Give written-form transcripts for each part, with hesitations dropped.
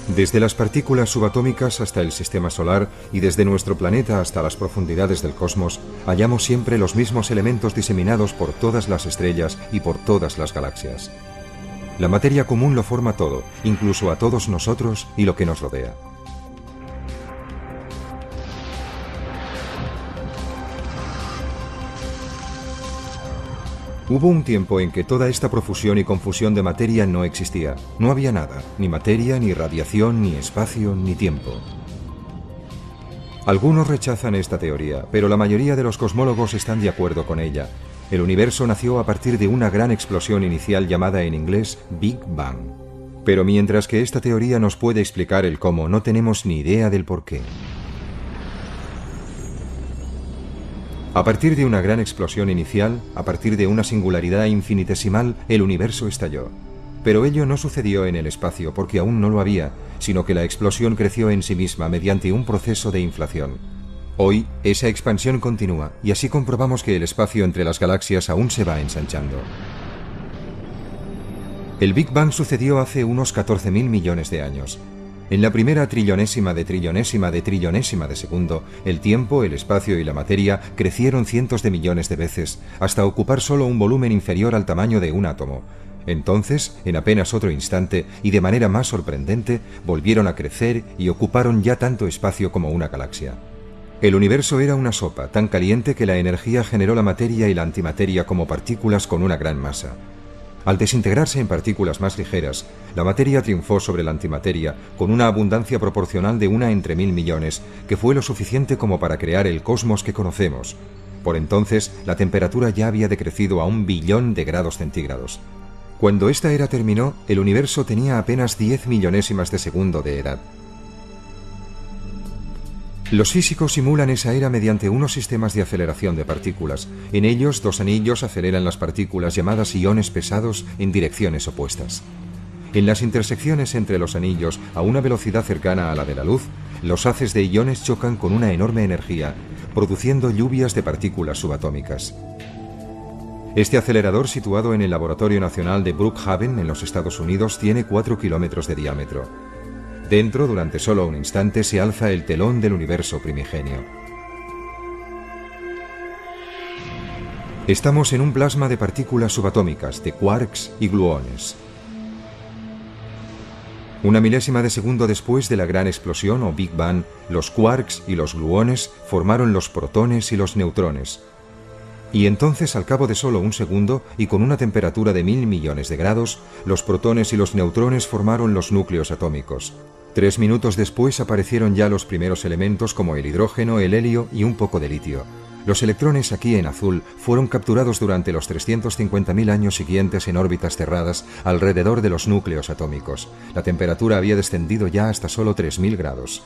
Desde las partículas subatómicas hasta el sistema solar y desde nuestro planeta hasta las profundidades del cosmos, hallamos siempre los mismos elementos diseminados por todas las estrellas y por todas las galaxias. La materia común lo forma todo, incluso a todos nosotros y lo que nos rodea. Hubo un tiempo en que toda esta profusión y confusión de materia no existía. No había nada, ni materia, ni radiación, ni espacio, ni tiempo. Algunos rechazan esta teoría, pero la mayoría de los cosmólogos están de acuerdo con ella. El universo nació a partir de una gran explosión inicial llamada en inglés Big Bang. Pero mientras que esta teoría nos puede explicar el cómo, no tenemos ni idea del por qué. A partir de una gran explosión inicial, a partir de una singularidad infinitesimal, el universo estalló. Pero ello no sucedió en el espacio porque aún no lo había, sino que la explosión creció en sí misma mediante un proceso de inflación. Hoy, esa expansión continúa, y así comprobamos que el espacio entre las galaxias aún se va ensanchando. El Big Bang sucedió hace unos 14.000 millones de años. En la primera trillonésima de segundo, el tiempo, el espacio y la materia crecieron cientos de millones de veces, hasta ocupar solo un volumen inferior al tamaño de un átomo. Entonces, en apenas otro instante, y de manera más sorprendente, volvieron a crecer y ocuparon ya tanto espacio como una galaxia. El universo era una sopa tan caliente que la energía generó la materia y la antimateria como partículas con una gran masa. Al desintegrarse en partículas más ligeras, la materia triunfó sobre la antimateria con una abundancia proporcional de 1 entre 1000 millones, que fue lo suficiente como para crear el cosmos que conocemos. Por entonces, la temperatura ya había decrecido a 1 billón de grados centígrados. Cuando esta era terminó, el universo tenía apenas 10 millonésimas de segundo de edad. Los físicos simulan esa era mediante unos sistemas de aceleración de partículas. En ellos, dos anillos aceleran las partículas llamadas iones pesados en direcciones opuestas. En las intersecciones entre los anillos, a una velocidad cercana a la de la luz, los haces de iones chocan con una enorme energía, produciendo lluvias de partículas subatómicas. Este acelerador, situado en el Laboratorio Nacional de Brookhaven, en los Estados Unidos, tiene 4 kilómetros de diámetro. Dentro, durante solo un instante, se alza el telón del universo primigenio. Estamos en un plasma de partículas subatómicas, de quarks y gluones. Una milésima de segundo después de la gran explosión o Big Bang, los quarks y los gluones formaron los protones y los neutrones. Y entonces, al cabo de solo un segundo y con una temperatura de 1000 millones de grados, los protones y los neutrones formaron los núcleos atómicos. 3 minutos después aparecieron ya los primeros elementos como el hidrógeno, el helio y un poco de litio. Los electrones, aquí en azul, fueron capturados durante los 350.000 años siguientes en órbitas cerradas alrededor de los núcleos atómicos. La temperatura había descendido ya hasta solo 3000 grados.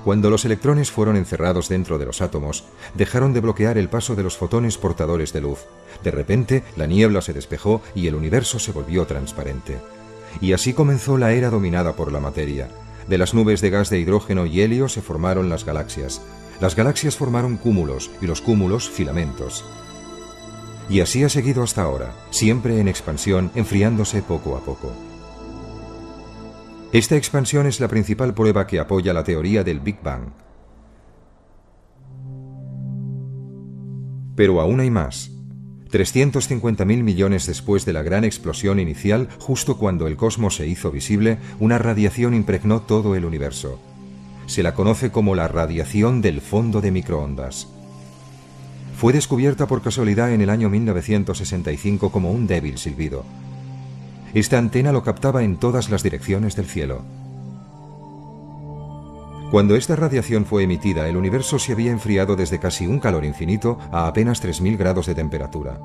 Cuando los electrones fueron encerrados dentro de los átomos, dejaron de bloquear el paso de los fotones portadores de luz. De repente, la niebla se despejó y el universo se volvió transparente. Y así comenzó la era dominada por la materia. De las nubes de gas de hidrógeno y helio se formaron las galaxias. Las galaxias formaron cúmulos y los cúmulos filamentos. Y así ha seguido hasta ahora, siempre en expansión, enfriándose poco a poco. Esta expansión es la principal prueba que apoya la teoría del Big Bang. Pero aún hay más. 350.000 millones después de la gran explosión inicial, justo cuando el cosmos se hizo visible, una radiación impregnó todo el universo. Se la conoce como la radiación del fondo de microondas. Fue descubierta por casualidad en el año 1965 como un débil silbido. Esta antena lo captaba en todas las direcciones del cielo. Cuando esta radiación fue emitida, el universo se había enfriado desde casi un calor infinito a apenas 3000 grados de temperatura.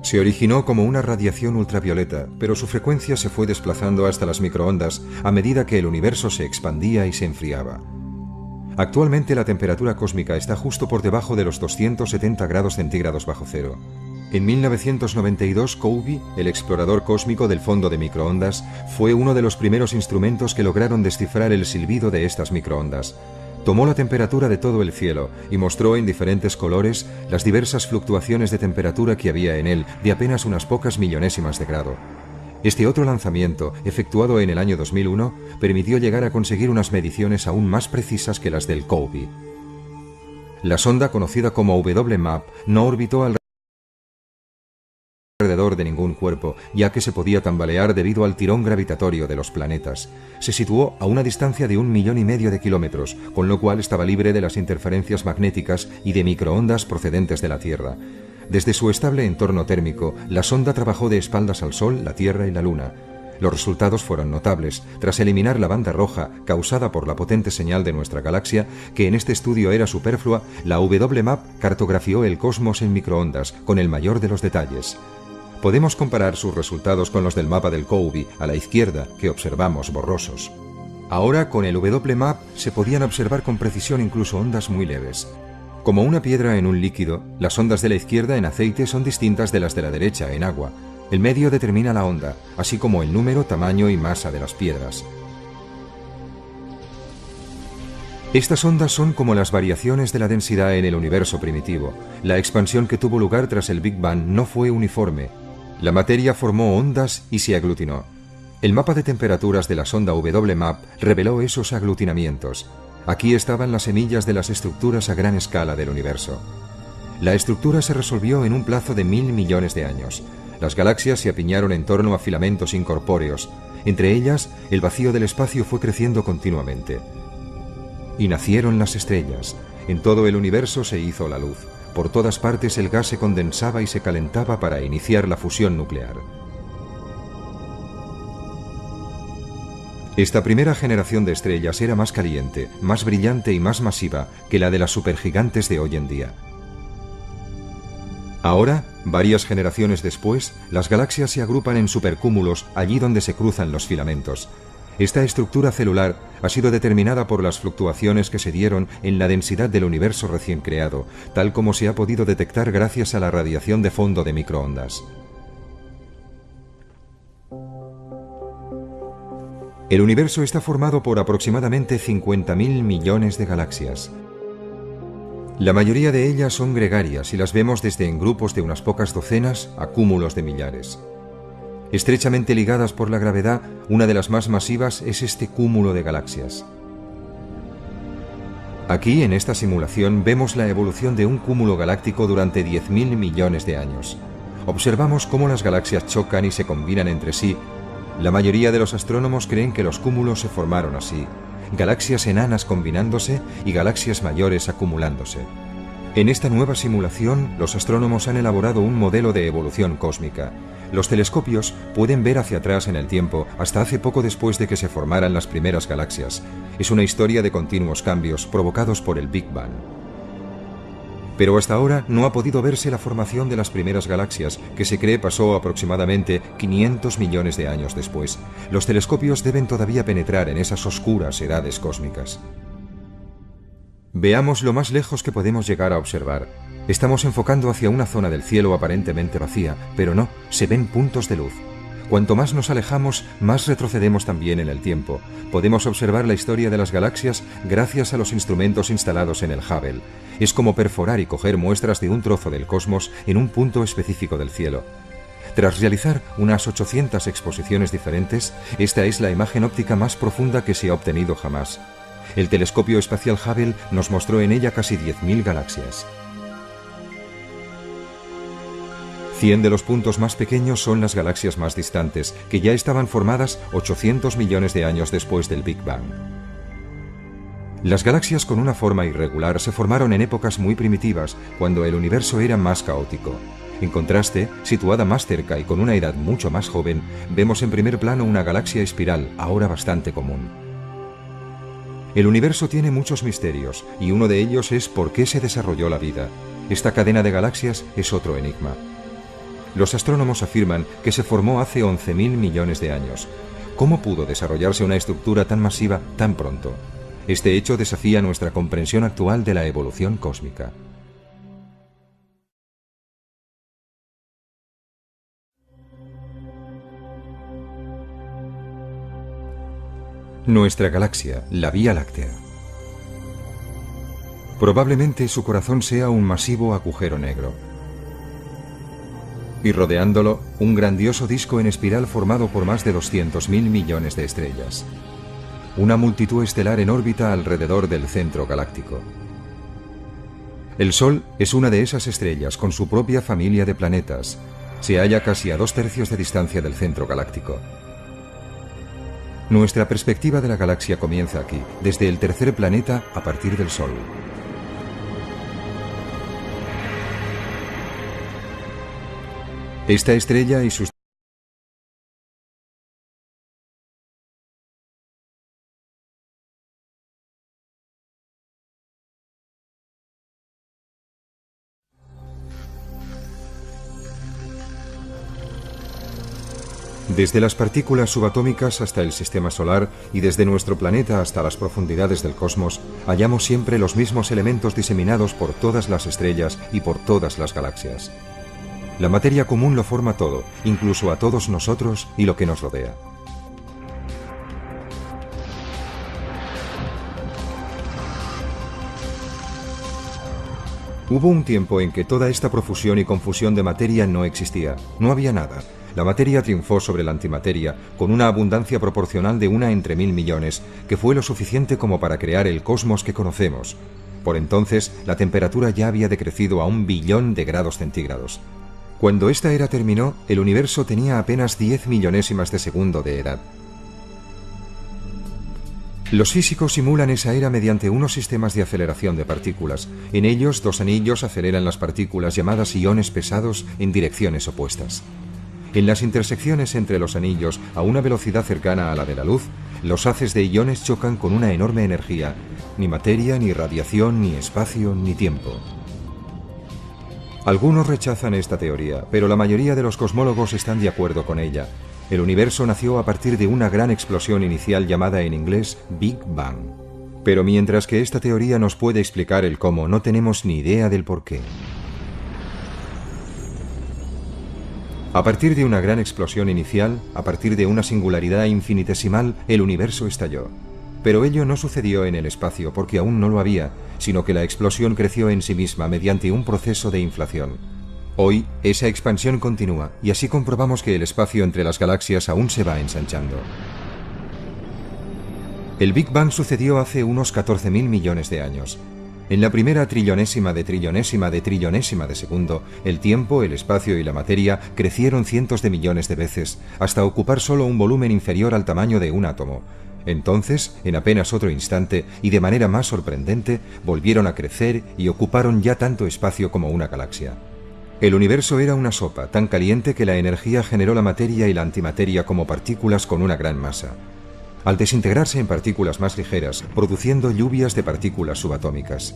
Se originó como una radiación ultravioleta, pero su frecuencia se fue desplazando hasta las microondas a medida que el universo se expandía y se enfriaba. Actualmente la temperatura cósmica está justo por debajo de los 270 grados centígrados bajo cero. En 1992, COBE, el explorador cósmico del fondo de microondas, fue uno de los primeros instrumentos que lograron descifrar el silbido de estas microondas. Tomó la temperatura de todo el cielo y mostró en diferentes colores las diversas fluctuaciones de temperatura que había en él, de apenas unas pocas millonésimas de grado. Este otro lanzamiento, efectuado en el año 2001, permitió llegar a conseguir unas mediciones aún más precisas que las del COBE. La sonda, conocida como WMAP, no orbitó alrededor de ningún cuerpo, ya que se podía tambalear debido al tirón gravitatorio de los planetas. Se situó a una distancia de 1,5 millones de kilómetros, con lo cual estaba libre de las interferencias magnéticas y de microondas procedentes de la Tierra. Desde su estable entorno térmico, la sonda trabajó de espaldas al Sol, la Tierra y la Luna. Los resultados fueron notables. Tras eliminar la banda roja causada por la potente señal de nuestra galaxia, que en este estudio era superflua, la WMAP cartografió el cosmos en microondas, con el mayor de los detalles. Podemos comparar sus resultados con los del mapa del COBE, a la izquierda, que observamos borrosos. Ahora, con el WMAP, se podían observar con precisión incluso ondas muy leves. Como una piedra en un líquido, las ondas de la izquierda en aceite son distintas de las de la derecha en agua. El medio determina la onda, así como el número, tamaño y masa de las piedras. Estas ondas son como las variaciones de la densidad en el universo primitivo. La expansión que tuvo lugar tras el Big Bang no fue uniforme. La materia formó ondas y se aglutinó. El mapa de temperaturas de la sonda WMAP reveló esos aglutinamientos. Aquí estaban las semillas de las estructuras a gran escala del universo. La estructura se resolvió en un plazo de 1.000 millones de años. Las galaxias se apiñaron en torno a filamentos incorpóreos. Entre ellas, el vacío del espacio fue creciendo continuamente. Y nacieron las estrellas. En todo el universo se hizo la luz. Por todas partes el gas se condensaba y se calentaba para iniciar la fusión nuclear. Esta primera generación de estrellas era más caliente, más brillante y más masiva que la de las supergigantes de hoy en día. Ahora, varias generaciones después, las galaxias se agrupan en supercúmulos allí donde se cruzan los filamentos. Esta estructura celular ha sido determinada por las fluctuaciones que se dieron en la densidad del universo recién creado, tal como se ha podido detectar gracias a la radiación de fondo de microondas. El universo está formado por aproximadamente 50.000 millones de galaxias. La mayoría de ellas son gregarias y las vemos desde en grupos de unas pocas docenas a cúmulos de millares. Estrechamente ligadas por la gravedad, una de las más masivas es este cúmulo de galaxias. Aquí, en esta simulación, vemos la evolución de un cúmulo galáctico durante 10.000 millones de años. Observamos cómo las galaxias chocan y se combinan entre sí. La mayoría de los astrónomos creen que los cúmulos se formaron así: galaxias enanas combinándose y galaxias mayores acumulándose. En esta nueva simulación, los astrónomos han elaborado un modelo de evolución cósmica. Los telescopios pueden ver hacia atrás en el tiempo, hasta hace poco después de que se formaran las primeras galaxias. Es una historia de continuos cambios provocados por el Big Bang. Pero hasta ahora no ha podido verse la formación de las primeras galaxias, que se cree pasó aproximadamente 500 millones de años después. Los telescopios deben todavía penetrar en esas oscuras edades cósmicas. Veamos lo más lejos que podemos llegar a observar. Estamos enfocando hacia una zona del cielo aparentemente vacía, pero no, se ven puntos de luz. Cuanto más nos alejamos, más retrocedemos también en el tiempo. Podemos observar la historia de las galaxias gracias a los instrumentos instalados en el Hubble. Es como perforar y coger muestras de un trozo del cosmos en un punto específico del cielo. Tras realizar unas 800 exposiciones diferentes, esta es la imagen óptica más profunda que se ha obtenido jamás. El telescopio espacial Hubble nos mostró en ella casi 10.000 galaxias. 100 de los puntos más pequeños son las galaxias más distantes, que ya estaban formadas 800 millones de años después del Big Bang. Las galaxias con una forma irregular se formaron en épocas muy primitivas, cuando el universo era más caótico. En contraste, situada más cerca y con una edad mucho más joven, vemos en primer plano una galaxia espiral, ahora bastante común. El universo tiene muchos misterios, y uno de ellos es por qué se desarrolló la vida. Esta cadena de galaxias es otro enigma. Los astrónomos afirman que se formó hace 11.000 millones de años. ¿Cómo pudo desarrollarse una estructura tan masiva tan pronto? Este hecho desafía nuestra comprensión actual de la evolución cósmica. Nuestra galaxia, la Vía Láctea. Probablemente su corazón sea un masivo agujero negro. y rodeándolo un grandioso disco en espiral formado por más de 200.000 millones de estrellas. Una multitud estelar en órbita alrededor del centro galáctico. El Sol es una de esas estrellas con su propia familia de planetas. Se halla casi a 2/3 de distancia del centro galáctico. Nuestra perspectiva de la galaxia comienza aquí, desde el tercer planeta a partir del Sol. Esta estrella y sus Desde las partículas subatómicas hasta el sistema solar y desde nuestro planeta hasta las profundidades del cosmos, hallamos siempre los mismos elementos diseminados por todas las estrellas y por todas las galaxias. La materia común lo forma todo, incluso a todos nosotros y lo que nos rodea. Hubo un tiempo en que toda esta profusión y confusión de materia no existía, no había nada. La materia triunfó sobre la antimateria con una abundancia proporcional de 1 entre 1000 millones, que fue lo suficiente como para crear el cosmos que conocemos. Por entonces, la temperatura ya había decrecido a 1 billón de grados centígrados. Cuando esta era terminó, el universo tenía apenas 10 millonésimas de segundo de edad. Los físicos simulan esa era mediante unos sistemas de aceleración de partículas. En ellos, 2 anillos aceleran las partículas llamadas iones pesados en direcciones opuestas. En las intersecciones entre los anillos, a una velocidad cercana a la de la luz, los haces de iones chocan con una enorme energía. Ni materia, ni radiación, ni espacio, ni tiempo. Algunos rechazan esta teoría, pero la mayoría de los cosmólogos están de acuerdo con ella. El universo nació a partir de una gran explosión inicial llamada en inglés Big Bang. Pero mientras que esta teoría nos puede explicar el cómo, no tenemos ni idea del por qué. A partir de una gran explosión inicial, a partir de una singularidad infinitesimal, el universo estalló. Pero ello no sucedió en el espacio porque aún no lo había, sino que la explosión creció en sí misma mediante un proceso de inflación. Hoy, esa expansión continúa, y así comprobamos que el espacio entre las galaxias aún se va ensanchando. El Big Bang sucedió hace unos 14.000 millones de años. En la primera trillonésima de trillonésima de trillonésima de segundo, el tiempo, el espacio y la materia crecieron cientos de millones de veces, hasta ocupar solo un volumen inferior al tamaño de un átomo. Entonces, en apenas otro instante, y de manera más sorprendente, volvieron a crecer y ocuparon ya tanto espacio como una galaxia. El universo era una sopa tan caliente que la energía generó la materia y la antimateria como partículas con una gran masa. Al desintegrarse en partículas más ligeras, produciendo lluvias de partículas subatómicas.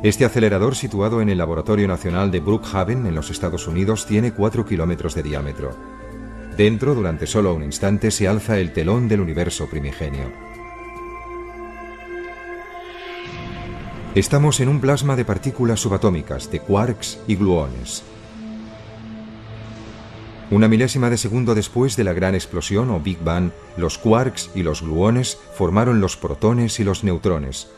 Este acelerador, situado en el Laboratorio Nacional de Brookhaven, en los Estados Unidos, tiene 4 kilómetros de diámetro. Dentro, durante solo un instante, se alza el telón del universo primigenio. Estamos en un plasma de partículas subatómicas, de quarks y gluones. Una milésima de segundo después de la gran explosión o Big Bang, los quarks y los gluones formaron los protones y los neutrones.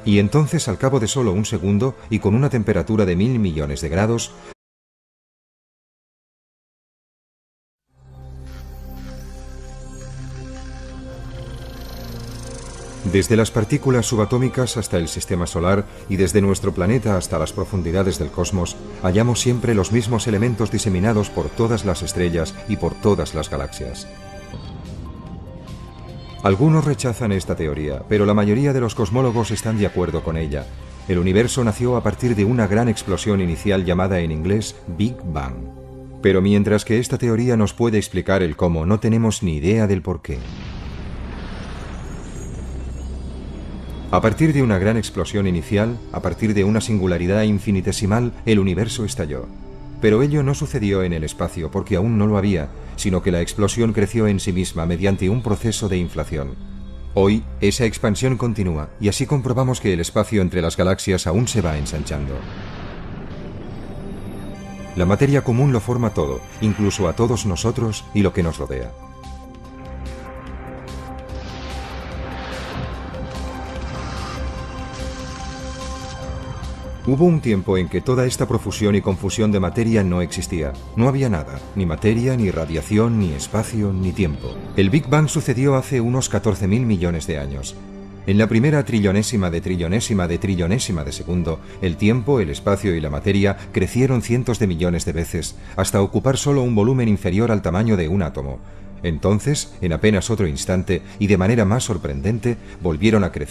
Y entonces, al cabo de solo un segundo y con una temperatura de 1000 millones de grados, desde las partículas subatómicas hasta el sistema solar y desde nuestro planeta hasta las profundidades del cosmos, hallamos siempre los mismos elementos diseminados por todas las estrellas y por todas las galaxias. Algunos rechazan esta teoría, pero la mayoría de los cosmólogos están de acuerdo con ella. El universo nació a partir de una gran explosión inicial llamada en inglés Big Bang. Pero mientras que esta teoría nos puede explicar el cómo, no tenemos ni idea del por qué. A partir de una gran explosión inicial, a partir de una singularidad infinitesimal, el universo estalló. Pero ello no sucedió en el espacio porque aún no lo había, sino que la explosión creció en sí misma mediante un proceso de inflación. Hoy, esa expansión continúa, y así comprobamos que el espacio entre las galaxias aún se va ensanchando. La materia común lo forma todo, incluso a todos nosotros y lo que nos rodea. Hubo un tiempo en que toda esta profusión y confusión de materia no existía. No había nada, ni materia, ni radiación, ni espacio, ni tiempo. El Big Bang sucedió hace unos 14.000 millones de años. En la primera trillonésima de trillonésima de trillonésima de segundo, el tiempo, el espacio y la materia crecieron cientos de millones de veces, hasta ocupar solo un volumen inferior al tamaño de un átomo. Entonces, en apenas otro instante, y de manera más sorprendente, volvieron a crecer.